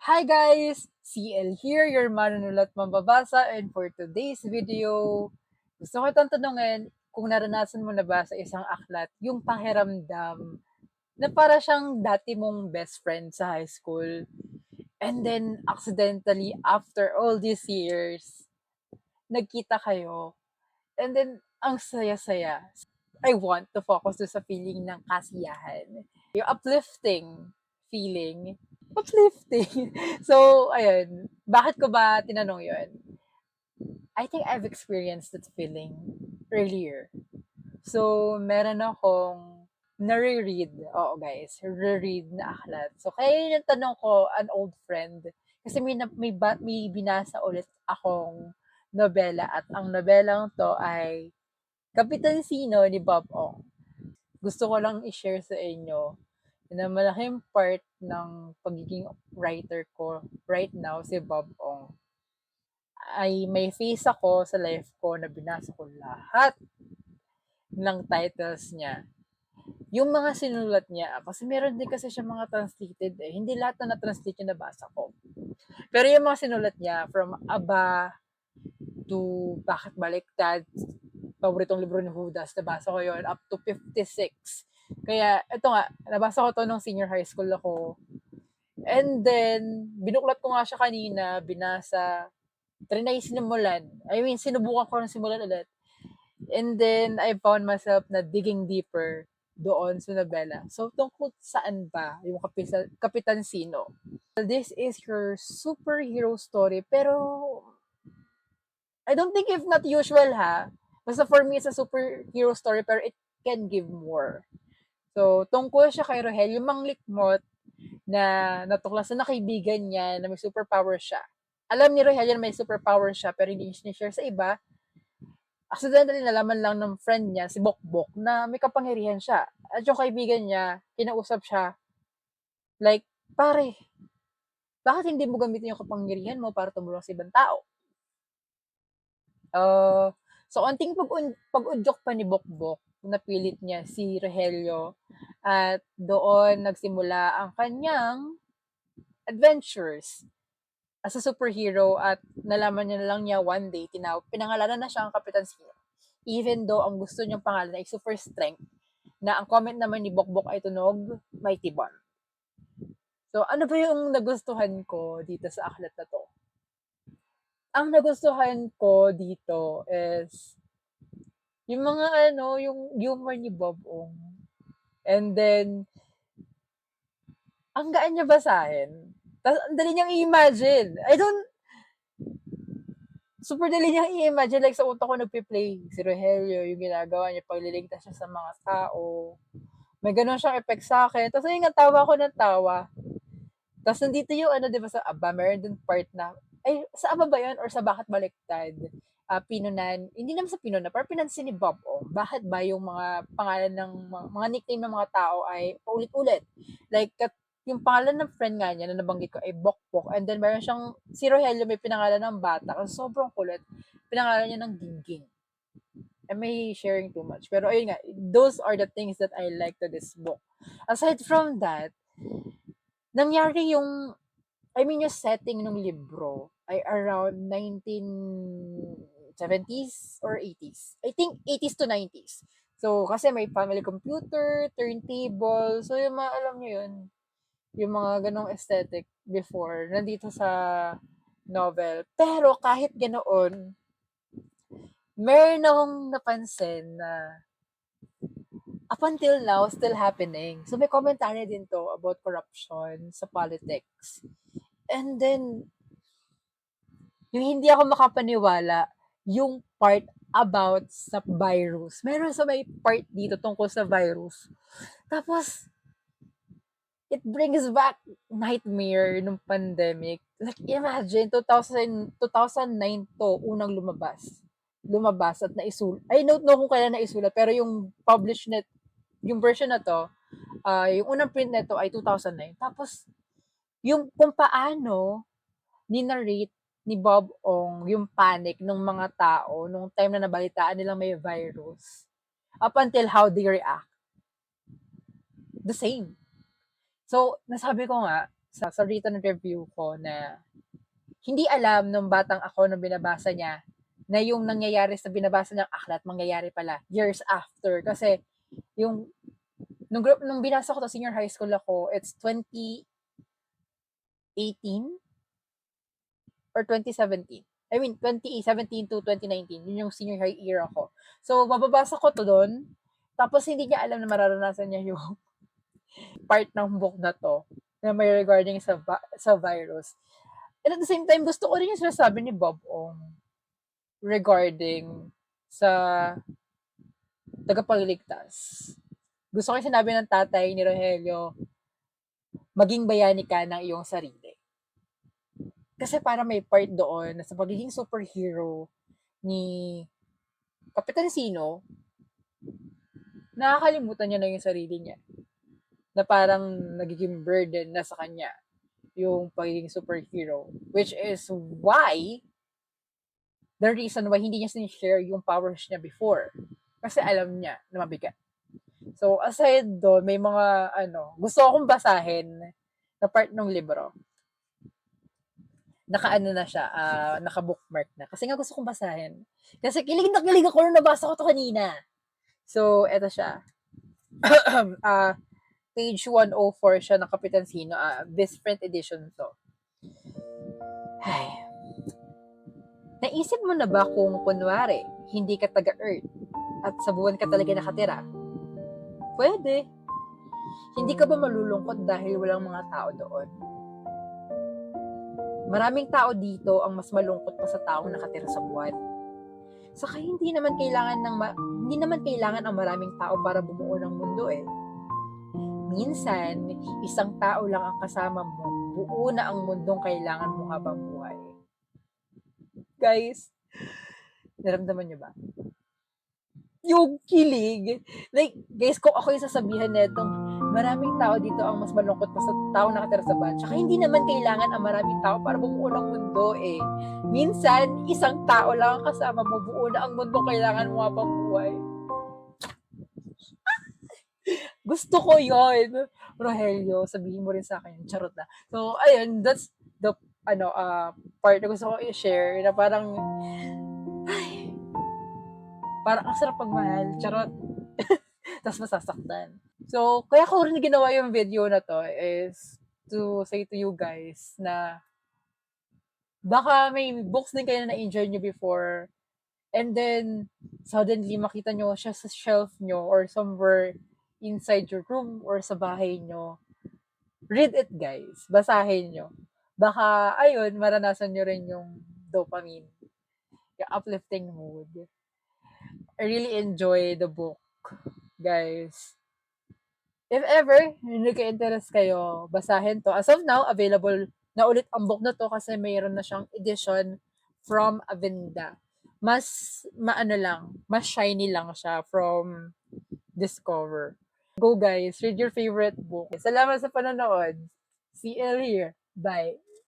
Hi guys! CL here, your manunulat mambabasa, and for today's video, gusto ko itong tanungin kung naranasan mo na ba sa isang aklat yung pakiramdam na para siyang dati mong best friend sa high school, and then accidentally after all these years, nagkita kayo, and then ang saya-saya. I want to focus sa feeling ng kasiyahan. Yung uplifting feeling. Uplifting. So, ayun. Bakit ko ba tinanong yun? I think I've experienced that feeling earlier. So, meron akong nare-read. Oo, guys. Re-read na aklat. So, kaya yun yung tanong ko, an old friend. Kasi may binasa ulit akong nobela. At ang nobelang to ay Kapitan Sino ni Bob Ong. Gusto ko lang i-share sa inyo na malaking part ng pagiging writer ko right now si Bob Ong ay may face ako sa life ko na binasa ko lahat ng titles niya. Yung mga sinulat niya, kasi meron din kasi siya mga translated eh. Hindi lahat na na-translate yung nabasa ko. Pero yung mga sinulat niya, from Aba to Bakit Baliktad, paboritong libro ni Judas, nabasa ko yon up to 56. Kaya, ito nga, nabasa ko to nung senior high school ako. And then, binuklat ko nga siya kanina, binasa, trinay sinimulan. I mean, sinubukan ko ng simulan ulit. And then, I found myself na digging deeper doon sa novela. So, tungkol saan ba yung Kapitan Sino? This is your superhero story, pero I don't think if not usual ha. Basta for me, it's a superhero story, pero it can give more. So, tungkol siya kay Rogelio Manglikmot na natuklasan na kaibigan niya na may superpower siya. Alam ni Rogelio na may superpower siya, pero hindi niya share sa iba. Accidentally nalaman lang ng friend niya, si Bokbok, na may kapangyarihan siya. At yung kaibigan niya, kinausap siya, like, pare, bakit hindi mo gamitin yung kapangyarihan mo para tumulong sa ibang tao? Uh, so, onting pag-udyok pa ni Bokbok, napilit niya si Rogelio at doon nagsimula ang kanyang adventures as a superhero at nalaman niya na lang niya one day, pinangalanan na siya ang Kapitan Sino. Even though ang gusto niyang pangalan ay super strength, na ang comment naman ni Bokbok ay tunog, Mighty Bond. So, ano ba yung nagustuhan ko dito sa aklat na to? Ang nagustuhan ko dito is yung mga yung humor ni Bob Ong. And then, ang gaan niya basahin. Tapos, ang dali niyang i-imagine. Super dali niyang i-imagine. Like, sa utak ko nagpi-play si Rogelio, yung ginagawa niya, pagliligtas siya sa mga tao. May ganun siyang effect sa akin. Tapos, ayun nga, tawa ko ng tawa. Tapos, nandito yung di ba, sa Aba, meron din part na, ay, sa Aba ba yun? Or sa Bakit Baliktad? Pinunan, hindi naman sa pinunan, pero pinansin ni Bob, bakit ba yung mga pangalan ng mga nickname ng mga tao ay paulit-ulit? Like, yung pangalan ng friend nga niya na nabanggit ko ay Bokbok, and then meron siyang, si Rogelio may pinangalan ng bata, kasi sobrang kulit, pinangalan niya ng Gingging. I may sharing too much. Pero ayun nga, those are the things that I like to this book. Aside from that, nangyari yung, I mean, yung setting ng libro ay around 1970s or 80s. I think 80s to 90s. So, kasi may family computer, turntable. So, yung mga, alam nyo yun, yung mga ganong aesthetic before, nandito sa novel. Pero kahit ganoon, meron akong napansin na up until now, still happening. So, may commentary din to about corruption sa politics. And then, yung hindi ako makapaniwala, yung part about sa virus. Meron sa may part dito tungkol sa virus. Tapos, it brings back nightmare nung pandemic. Like, imagine, 2009 to, unang lumabas at naisulat. I don't know kung kailan naisulat, pero yung published net, yung version na to, yung unang print nito ay 2009. Tapos, yung kung paano ni-narrate ni Bob Ong yung panic ng mga tao nung time na nabalitaan nilang may virus up until how they react. The same. So, nasabi ko nga, sa written review ko na hindi alam nung batang ako nung binabasa niya na yung nangyayari sa binabasa niyang aklat, mangyayari pala years after. Kasi yung nung binasa ko to senior high school ako, it's 2018 or 2017. I mean, 2017 to 2019. Yun yung senior high year ako. So, mababasa ko to doon. Tapos, hindi niya alam na mararanasan niya yung part ng book na to na may regarding sa virus. And at the same time, gusto ko rin yung sinasabi ni Bob Ong regarding sa tagapagligtas. Gusto ko yung sinabi ng tatay ni Rogelio, maging bayani ka ng iyong sarili. Kasi para may part doon na sa pagiging superhero ni Kapitan Sino, nakakalimutan niya na yung sarili niya. Na parang nagiging burden na sa kanya yung pagiging superhero. Which is why, the reason why hindi niya sinishare yung powers niya before. Kasi alam niya na mabigat. So, aside doon, may mga, gusto akong basahin na part ng libro. Naka-ano na siya, naka-bookmark na. Kasi nga gusto kong basahin. Kasi kilig na kilig ako nung nabasa ko to kanina. So, eto siya. Page 104 siya ng Kapitan Sino. Best friend edition to. Ay. Naisip mo na ba kung kunwari, hindi ka taga-Earth at sa buwan ka talaga nakatira? Pwede. Hindi ka ba malulungkot dahil walang mga tao doon? Maraming tao dito ang mas malungkot pa sa taong nakatira sa buwan. Saka hindi naman kailangan ang maraming tao para bumuo ng mundo eh. Minsan, isang tao lang ang kasama mo, buo na ang mundong kailangan mo habang buhay. Guys, naramdaman niyo ba? Yung kilig. Like, guys, kung ako yung sasabihan netong maraming tao dito ang mas malungkot pa sa tao nakatira sa bahay. Tsaka hindi naman kailangan ang maraming tao para bumuo ng mundo eh. Minsan, isang tao lang ang kasama mo, buo na ang mundo kailangan mo habang buhay. Gusto ko yon, Rogelio, sabihin mo rin sa akin, charot na. So, ayun, that's the part na gusto ko i-share na parang ang sarap pagmahal, charot. Tapos masasaktan. So, kaya ko rin ginawa yung video na to is to say to you guys na baka may books din kayo na na-enjoy nyo before and then suddenly makita nyo siya sa shelf nyo or somewhere inside your room or sa bahay nyo. Read it guys. Basahin nyo. Baka, ayun, maranasan nyo rin yung dopamine. Yung uplifting mood. I really enjoy the book, guys. If ever, nagka-interest kayo, basahin to. As of now, available na ulit ang book na to kasi mayroon na siyang edition from Avinda. Mas mas shiny lang siya from Discover. Go guys, read your favorite book. Salamat sa panonood. See you here. Bye.